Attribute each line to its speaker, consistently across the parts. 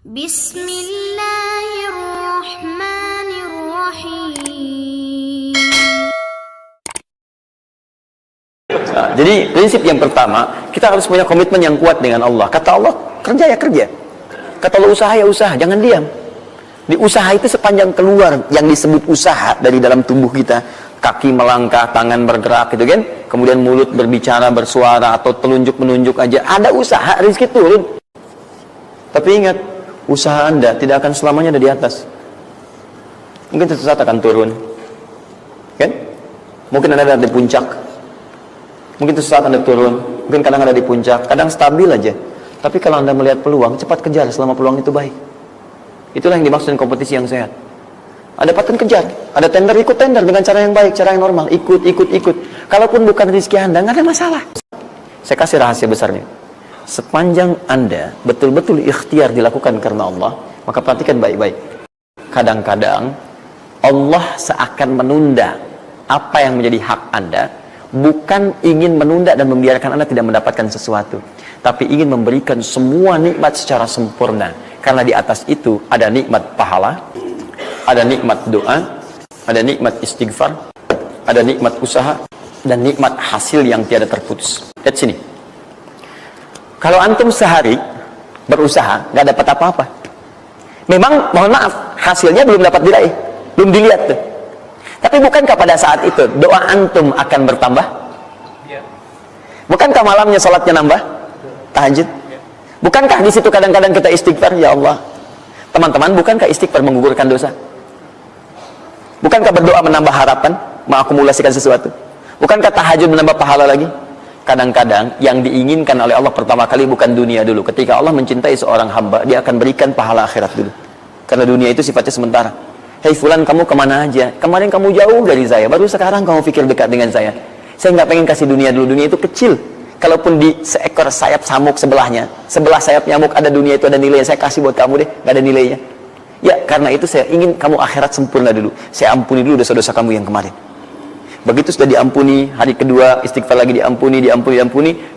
Speaker 1: Bismillahirrahmanirrahim.
Speaker 2: Nah, jadi prinsip yang pertama, kita harus punya komitmen yang kuat dengan Allah. Kata Allah, kerja ya kerja. Kata Allah, usaha ya usaha, jangan diam. Di usaha itu sepanjang keluar yang disebut usaha dari dalam tubuh kita, kaki melangkah, tangan bergerak gitu kan, kemudian mulut berbicara, bersuara, atau telunjuk menunjuk aja, ada usaha, rezeki turun. Tapi ingat, usaha Anda tidak akan selamanya ada di atas. Mungkin suatu saat akan turun, kan? Mungkin Anda ada di puncak, mungkin suatu saat Anda turun, mungkin kadang ada di puncak, kadang stabil aja. Tapi kalau Anda melihat peluang, cepat kejar selama peluang itu baik. Itulah yang dimaksud kompetisi yang sehat. Ada paten kejar, ada tender, ikut tender dengan cara yang baik, cara yang normal, ikut. Kalaupun bukan rezeki Anda, nggak ada masalah. Saya kasih rahasia besarnya. Sepanjang Anda betul-betul ikhtiar dilakukan karena Allah, maka perhatikan baik-baik. Kadang-kadang Allah seakan menunda apa yang menjadi hak Anda, bukan ingin menunda dan membiarkan Anda tidak mendapatkan sesuatu, tapi ingin memberikan semua nikmat secara sempurna. Karena di atas itu ada nikmat pahala, ada nikmat doa, ada nikmat istighfar, ada nikmat usaha, dan nikmat hasil yang tiada terputus. Lihat sini. Kalau antum sehari berusaha, nggak dapat apa-apa. Memang, mohon maaf, hasilnya belum dapat diraih, belum dilihat tuh. Tapi bukankah pada saat itu doa antum akan bertambah? Bukankah malamnya salatnya nambah? Tahajud? Bukankah di situ kadang-kadang kita istighfar, ya Allah? Teman-teman, bukankah istighfar menggugurkan dosa? Bukankah berdoa menambah harapan, mengakumulasikan sesuatu? Bukankah tahajud menambah pahala lagi? Kadang-kadang yang diinginkan oleh Allah pertama kali bukan dunia dulu. Ketika Allah mencintai seorang hamba, dia akan berikan pahala akhirat dulu. Karena dunia itu sifatnya sementara. Hei fulan, kamu kemana aja? Kemarin kamu jauh dari saya, baru sekarang kamu pikir dekat dengan saya. Saya nggak pengen kasih dunia dulu, dunia itu kecil. Kalaupun di seekor sayap samuk sebelahnya, sebelah sayap nyamuk ada dunia itu, ada nilainya, saya kasih buat kamu deh, nggak ada nilainya. Ya, karena itu saya ingin kamu akhirat sempurna dulu. Saya ampuni dulu dosa-dosa kamu yang kemarin. Begitu sudah diampuni, hari kedua istighfar lagi diampuni,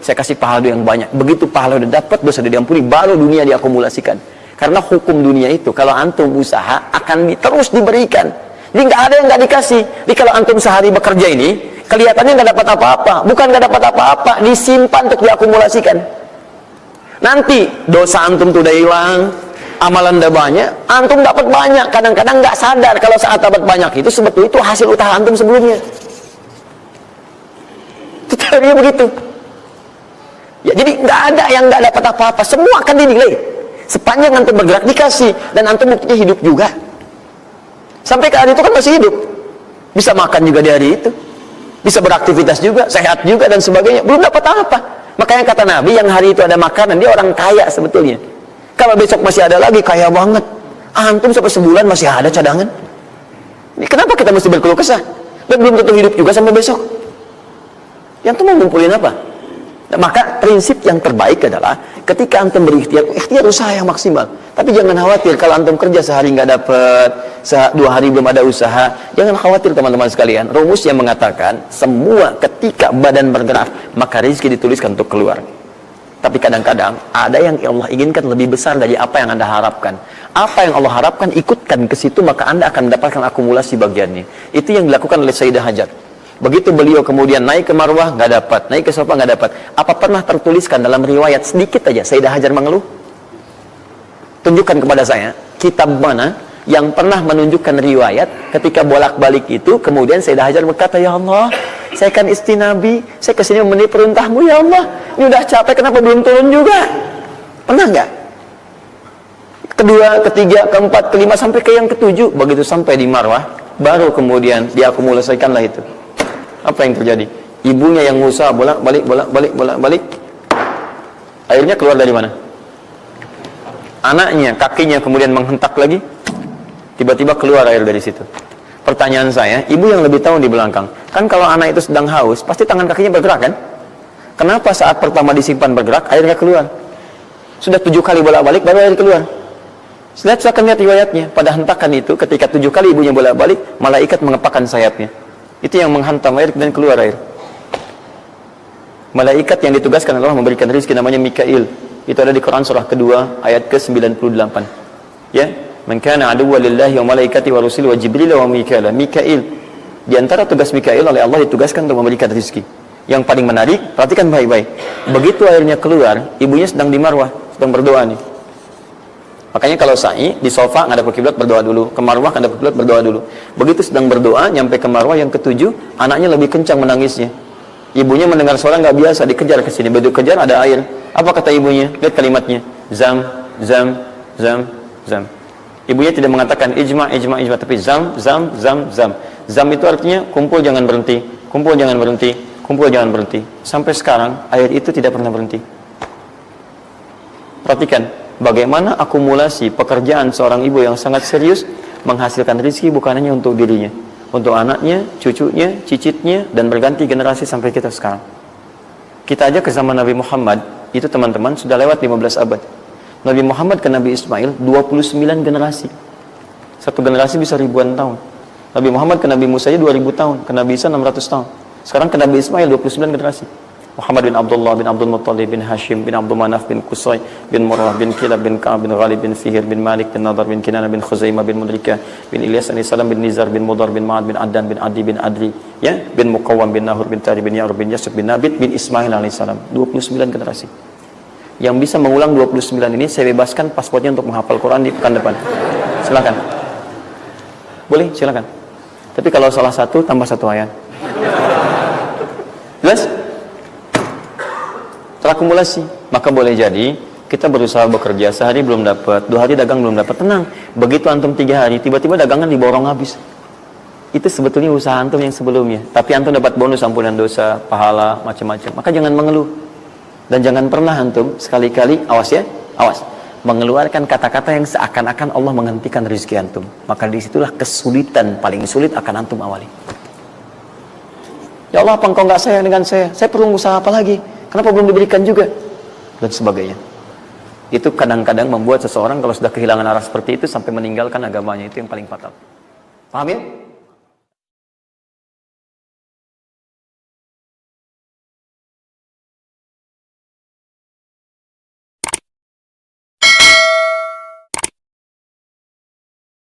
Speaker 2: saya kasih pahala yang banyak. Begitu pahala udah dapat, dosa udah diampuni, baru dunia diakumulasikan. Karena hukum dunia itu, kalau antum usaha akan terus diberikan. Jadi nggak ada yang nggak dikasih. Jadi kalau antum sehari bekerja ini, kelihatannya nggak dapat apa-apa. Bukan nggak dapat apa-apa, disimpan untuk diakumulasikan. Nanti dosa antum tuh udah hilang, amalan udah banyak, antum dapat banyak. Kadang-kadang nggak sadar kalau saat dapat banyak itu sebetulnya itu hasil usaha antum sebelumnya. Teorinya begitu. Ya, jadi nggak ada yang nggak dapat apa-apa, semua akan dinilai. Sepanjang antum bergerak dikasih, dan antum buktinya hidup juga. Sampai ke hari itu kan masih hidup, bisa makan juga di hari itu, bisa beraktivitas juga, sehat juga dan sebagainya. Belum dapat apa. Makanya kata Nabi, yang hari itu ada makanan, dia orang kaya sebetulnya. Kalau besok masih ada lagi, kaya banget. Antum sampai sebulan masih ada cadangan. Ini kenapa kita mesti berkeluh kesah? Dan belum tentu hidup juga sampai besok. Yang tuh mau ngumpulin apa? Nah, maka prinsip yang terbaik adalah ketika antum berikhtiar, ikhtiar usaha yang maksimal. Tapi jangan khawatir kalau antum kerja sehari nggak dapat, 2 hari belum ada usaha. Jangan khawatir teman-teman sekalian. Rumus yang mengatakan semua ketika badan bergerak, maka rezeki dituliskan untuk keluar. Tapi kadang-kadang ada yang Allah inginkan lebih besar dari apa yang Anda harapkan. Apa yang Allah harapkan, ikutkan ke situ, maka Anda akan mendapatkan akumulasi bagiannya. Itu yang dilakukan oleh Sayyidah Hajar. Begitu beliau kemudian naik ke Marwah, nggak dapat, naik ke Safa, nggak dapat. Apa pernah tertuliskan dalam riwayat sedikit aja Sayyidah Hajar mengeluh? Tunjukkan kepada saya kitab mana yang pernah menunjukkan riwayat ketika bolak-balik itu kemudian Sayyidah Hajar berkata, ya Allah, saya kan istri Nabi, saya kesini memenuhi perintahmu, ya Allah, ini udah capek, kenapa belum turun juga? Pernah nggak? Kedua, ketiga, keempat, kelima, sampai ke yang ketujuh. Begitu sampai di Marwah, baru kemudian diakumulasikanlah itu. Apa yang terjadi? Ibunya yang usaha bolak-balik. Airnya keluar dari mana? Anaknya, kakinya kemudian menghentak lagi. Tiba-tiba keluar air dari situ. Pertanyaan saya, ibu yang lebih tahu di belakang. Kan kalau anak itu sedang haus, pasti tangan kakinya bergerak kan? Kenapa saat pertama disimpan bergerak, airnya keluar? Sudah 7 kali bolak-balik, baru air keluar. Silakan lihat riwayatnya. Pada hentakan itu, ketika 7 kali ibunya bolak-balik, malaikat mengepakkan sayapnya. Itu yang menghantam air dan keluar air. Malaikat yang ditugaskan adalah memberikan rezeki, namanya Mikail. Itu ada di Quran surah kedua ayat ke-98. Ya, man kana aduwwan lillahi wa malaikati wa rusuli wa jibril wa mikail. Mikail, di antara tugas Mikail oleh Allah ditugaskan untuk memberikan rezeki. Yang paling menarik, perhatikan baik-baik. Begitu airnya keluar, ibunya sedang di marwah, sedang berdoa nih. Makanya kalau sa'i di sofa ngadep ke kiblat berdoa dulu, ke marwah ngadep ke kiblat berdoa dulu. Begitu sedang berdoa nyampe ke marwah yang ketujuh, anaknya lebih kencang menangisnya. Ibunya mendengar suara nggak biasa, dikejar ke sini. Begitu kejar ada air. Apa kata ibunya? Lihat kalimatnya. Zam, zam, zam, zam. Ibunya tidak mengatakan ijma, ijma, ijma, tapi zam, zam, zam, zam. Zam itu artinya kumpul jangan berhenti, kumpul jangan berhenti, kumpul jangan berhenti. Sampai sekarang air itu tidak pernah berhenti. Perhatikan bagaimana akumulasi pekerjaan seorang ibu yang sangat serius menghasilkan rezeki bukan hanya untuk dirinya, untuk anaknya, cucunya, cicitnya, dan berganti generasi sampai kita sekarang. Kita aja ke zaman Nabi Muhammad, itu teman-teman sudah lewat 15 abad. Nabi Muhammad ke Nabi Ismail 29 generasi. Satu generasi bisa ribuan tahun. Nabi Muhammad ke Nabi Musa 2000 tahun, ke Nabi Isa 600 tahun. Sekarang ke Nabi Ismail 29 generasi. Muhammad bin Abdullah bin Abdul Muttalib bin Hashim bin Abdul Manaf bin Qusay bin Murrah bin Kilab bin Ka'ab bin Ghalib bin Fihir bin Malik bin Nadar bin Kinana bin Khuzaimah bin Mudrikah bin Ilyas bin Salam bin Nizar bin Mudar bin Ma'ad bin Addan bin Adi bin Adri, ya, bin Muqawwam bin Nahur bin Tari bin Ya'rub bin Yasub bin Nabit bin Ismail alaihissalam. 29 generasi. Yang bisa mengulang 29 ini saya bebaskan paspornya untuk menghafal Quran di pekan depan. Silakan. Boleh, silakan. Tapi kalau salah satu tambah satu ayat. Jelas? Terakumulasi. Maka boleh jadi kita berusaha bekerja, sehari belum dapat, 2 hari dagang belum dapat, tenang. Begitu antum 3 hari, tiba-tiba dagangan diborong habis. Itu sebetulnya usaha antum yang sebelumnya. Tapi antum dapat bonus ampunan dosa, pahala, macam-macam. Maka jangan mengeluh. Dan jangan pernah antum sekali-kali, awas ya, awas, mengeluarkan kata-kata yang seakan-akan Allah menghentikan rezeki antum. Maka disitulah kesulitan paling sulit akan antum awali. Ya Allah, apa engkau nggak sayang dengan saya? Saya perlu usaha apa lagi? Kenapa belum diberikan juga? Dan sebagainya. Itu kadang-kadang membuat seseorang kalau sudah kehilangan arah seperti itu sampai meninggalkan agamanya. Itu yang paling fatal. Paham ya?